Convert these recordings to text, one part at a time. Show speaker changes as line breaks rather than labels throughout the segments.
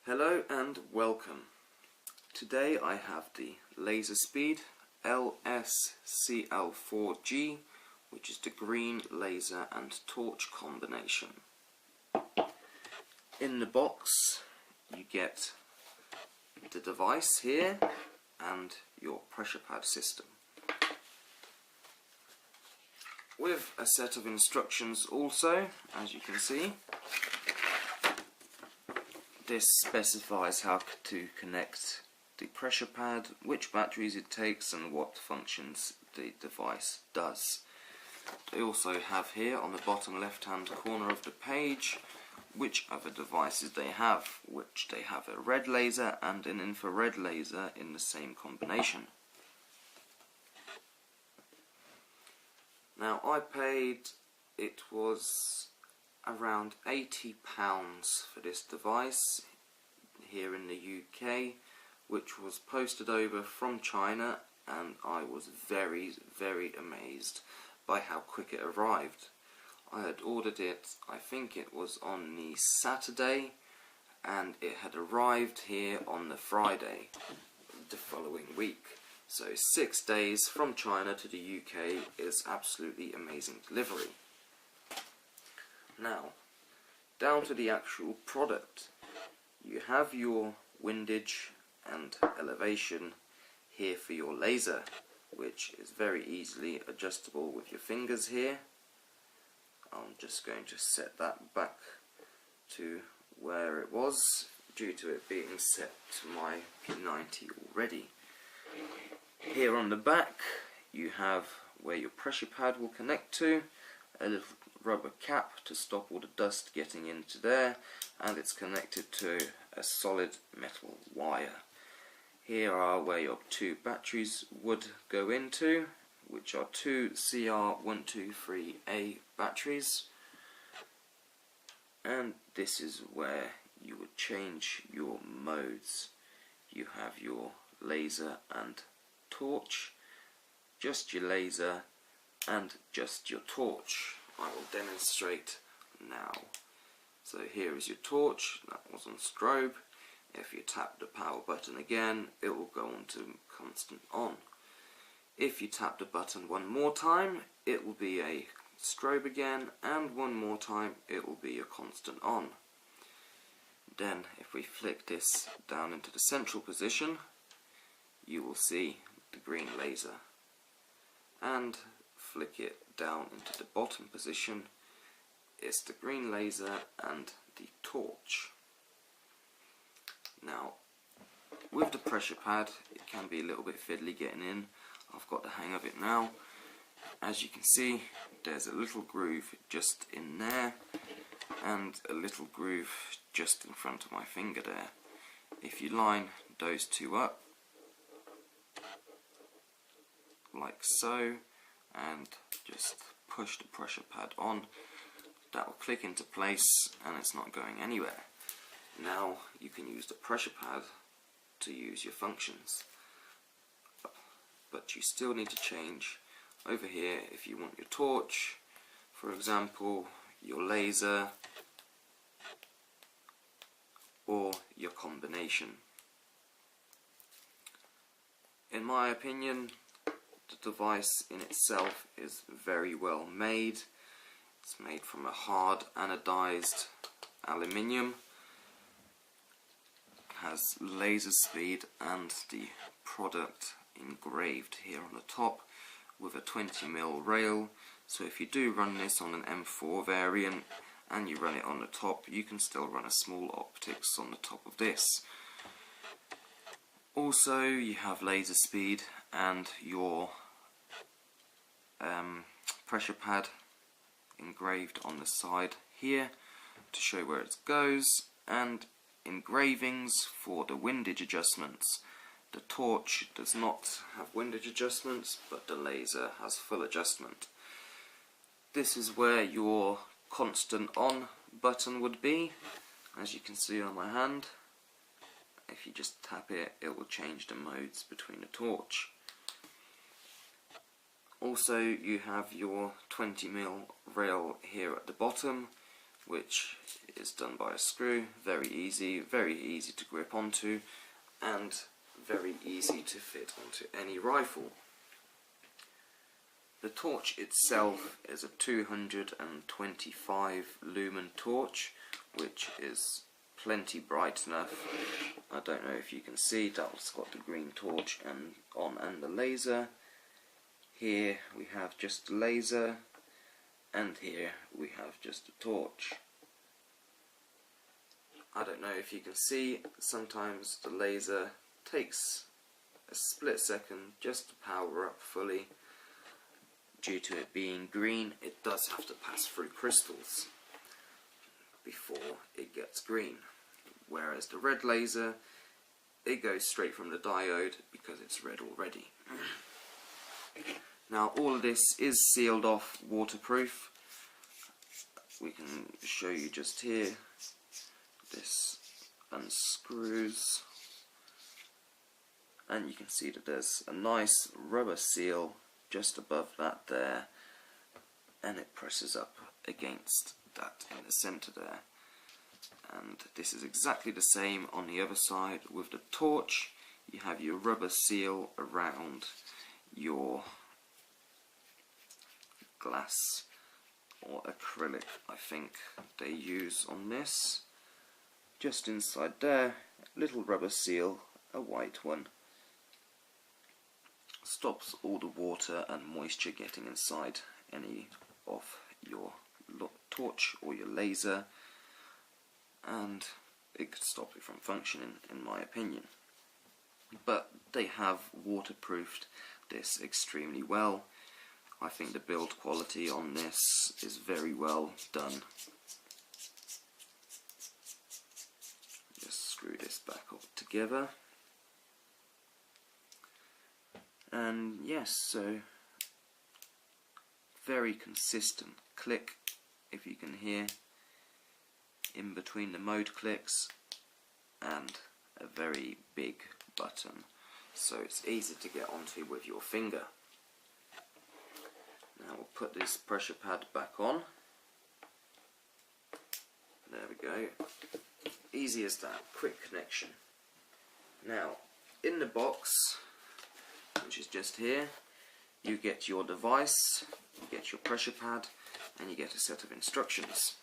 Hello and welcome. Today I have the LASERSPEED LS-CL4-G, which is the green laser and torch combination. In the box you get the device here and your pressure pad system, with a set of instructions also, as you can see. This specifies how to connect the pressure pad, which batteries it takes and what functions the device does. They also have here on the bottom left hand corner of the page which other devices they have, which they have a red laser and an infrared laser in the same combination. Now I paid, it was around £80 for this device here in the UK, which was posted over from China, and I was very amazed by how quick it arrived. I had ordered it, I think it was on the Saturday, and it had arrived here on the Friday the following week. So 6 days from China to the UK is absolutely amazing delivery. Now, down to the actual product. You have your windage and elevation here for your laser, which is very easily adjustable with your fingers here. I'm just going to set that back to where it was, due to it being set to my P90 already. Here on the back you have where your pressure pad will connect to, a little rubber cap to stop all the dust getting into there, and it's connected to a solid metal wire. Here are where your two batteries would go into, which are two CR123A batteries, and this is where you would change your modes. You have your laser and torch, just your laser and just your torch. I will demonstrate now. So here is your torch, that was on strobe. If you tap the power button again, it will go on to constant on. If you tap the button one more time, it will be a strobe again, and one more time it will be a constant on. Then if we flick this down into the central position, you will see the green laser, and flick it down into the bottom position, it's the green laser and the torch. Now, with the pressure pad it can be a little bit fiddly getting in. I've got the hang of it now. As you can see, there's a little groove just in there and a little groove just in front of my finger there. If you line those two up like so and just push the pressure pad on, that will click into place and it's not going anywhere. Now you can use the pressure pad to use your functions, but you still need to change over here if you want your torch, for example, your laser or your combination. In my opinion, the device in itself is very well made. It's made from a hard anodized aluminium. It has LASERSPEED and the product engraved here on the top with a 20mm rail. So if you do run this on an M4 variant and you run it on the top, you can still run a small optics on the top of this. Also, you have LASERSPEED and your pressure pad engraved on the side here to show where it goes, and engravings for the windage adjustments. The torch does not have windage adjustments, but the laser has full adjustment. This is where your constant on button would be, as you can see on my hand. If you just tap it, it will change the modes between the torch. Also, you have your 20mm rail here at the bottom which is done by a screw. Very easy to grip onto, and very easy to fit onto any rifle. The torch itself is a 225 lumen torch, which is plenty bright enough. I don't know if you can see, that's got the green torch and the laser. Here we have just a laser, and here we have just a torch. I don't know if you can see, sometimes the laser takes a split second just to power up fully. Due to it being green, it does have to pass through crystals before it gets green. Whereas the red laser, it goes straight from the diode because it's red already. Now all of this is sealed off, waterproof. We can show you just here. This unscrews, and you can see that there's a nice rubber seal just above that there, and it presses up against that in the center there. And this is exactly the same on the other side with the torch. You have your rubber seal around your glass or acrylic, I think they use on this. Just inside there, little rubber seal, a white one. Stops all the water and moisture getting inside any of your torch or your laser, and it could stop it from functioning, in my opinion. But they have waterproofed this extremely well. I think the build quality on this is very well done. Just screw this back up together. And yes, so very consistent click, if you can hear, in between the mode clicks, and a very big button, so it's easy to get onto with your finger. Now we'll put this pressure pad back on. There we go. Easy as that, quick connection. Now, in the box, which is just here, you get your device, you get your pressure pad, and you get a set of instructions.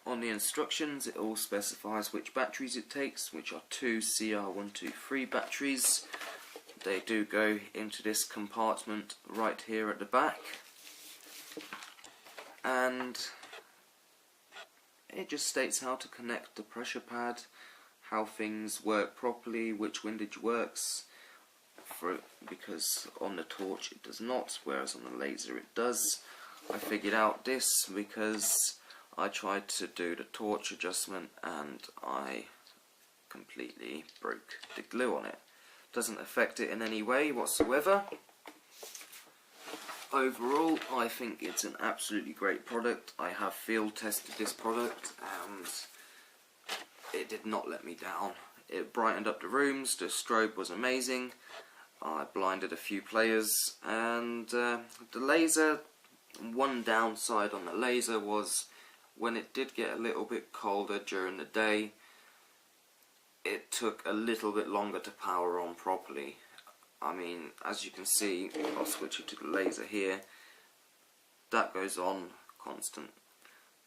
On the instructions, it all specifies which batteries it takes, which are two CR123 batteries. They do go into this compartment right here at the back, and it just states how to connect the pressure pad, how things work properly, which windage works, because on the torch it does not, whereas on the laser it does. I figured out this because I tried to do the torch adjustment and I completely broke the glue on it. Doesn't affect it in any way whatsoever. Overall, I think it's an absolutely great product. I have field tested this product and it did not let me down. It brightened up the rooms, the strobe was amazing. I blinded a few players, and the laser, one downside on the laser was when it did get a little bit colder during the day, it took a little bit longer to power on properly. I mean, as you can see, I'll switch it to the laser here, that goes on constant.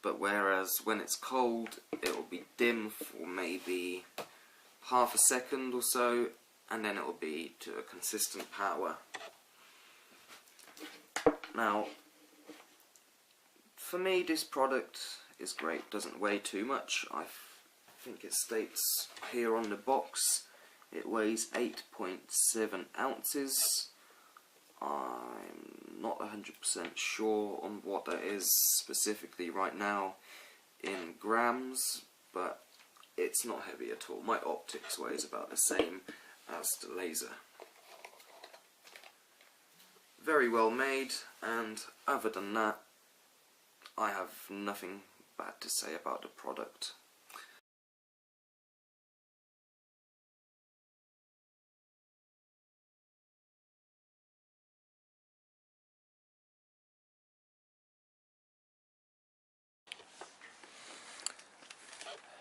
But whereas when it's cold, it will be dim for maybe half a second or so, and then it will be to a consistent power. Now, for me, this product is great. Doesn't weigh too much. I think it states here on the box it weighs 8.7 ounces. I'm not 100% sure on what that is specifically right now in grams, but it's not heavy at all. My optics weighs about the same as the laser. Very well made, and other than that, I have nothing bad to say about the product.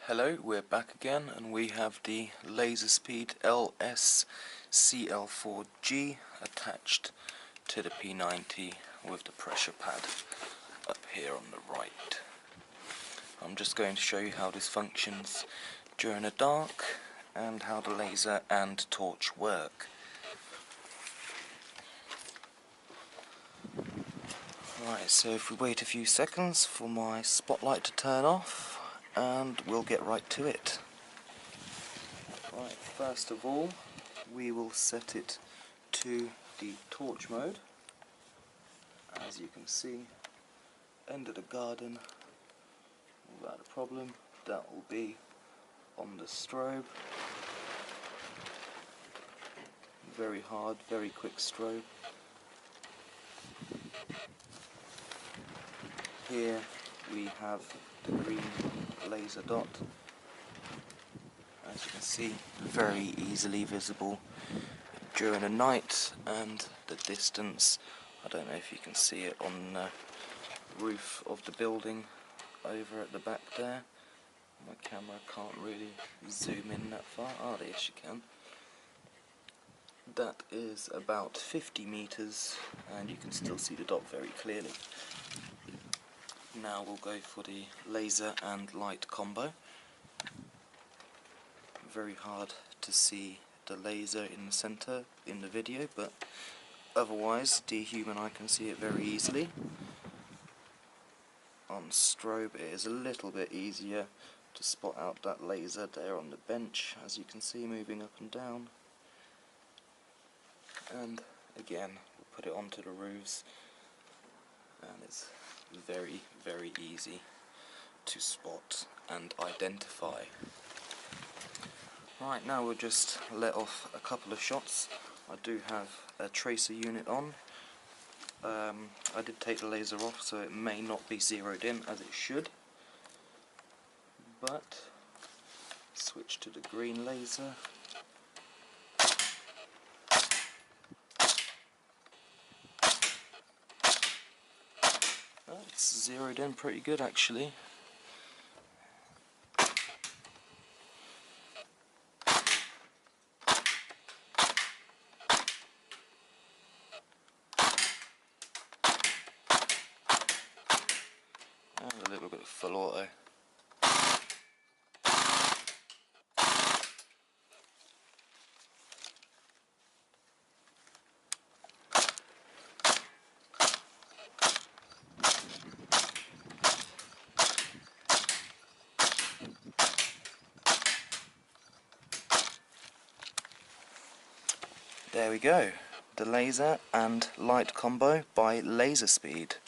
Hello, we're back again and we have the LASERSPEED LS-CL4-G attached to the P90 with the pressure pad up here on the right. I'm just going to show you how this functions during the dark and how the laser and torch work. Right, so if we wait a few seconds for my spotlight to turn off, and we'll get right to it. Right, first of all, we will set it to the torch mode. As you can see, end of the garden, without a problem. That will be on the strobe. Very hard, very quick strobe. Here we have the green laser dot. As you can see, very easily visible during the night, and the distance, I don't know if you can see it on the roof of the building over at the back there. My camera can't really zoom in that far. Ah, yes you can. That is about 50 meters, and you can still see the dot very clearly. Now we'll go for the laser and light combo. Very hard to see the laser in the center in the video, but otherwise the human eye can see it very easily. On strobe it is a little bit easier to spot out that laser there on the bench, as you can see, moving up and down. And again, we'll put it onto the roofs, and it's very, very easy to spot and identify. Right, now we'll just let off a couple of shots. I do have a tracer unit on. I did take the laser off, so it may not be zeroed in as it should. But switch to the green laser. Oh, it's zeroed in pretty good actually. And a little bit of full auto. There we go, the laser and light combo by LASERSPEED.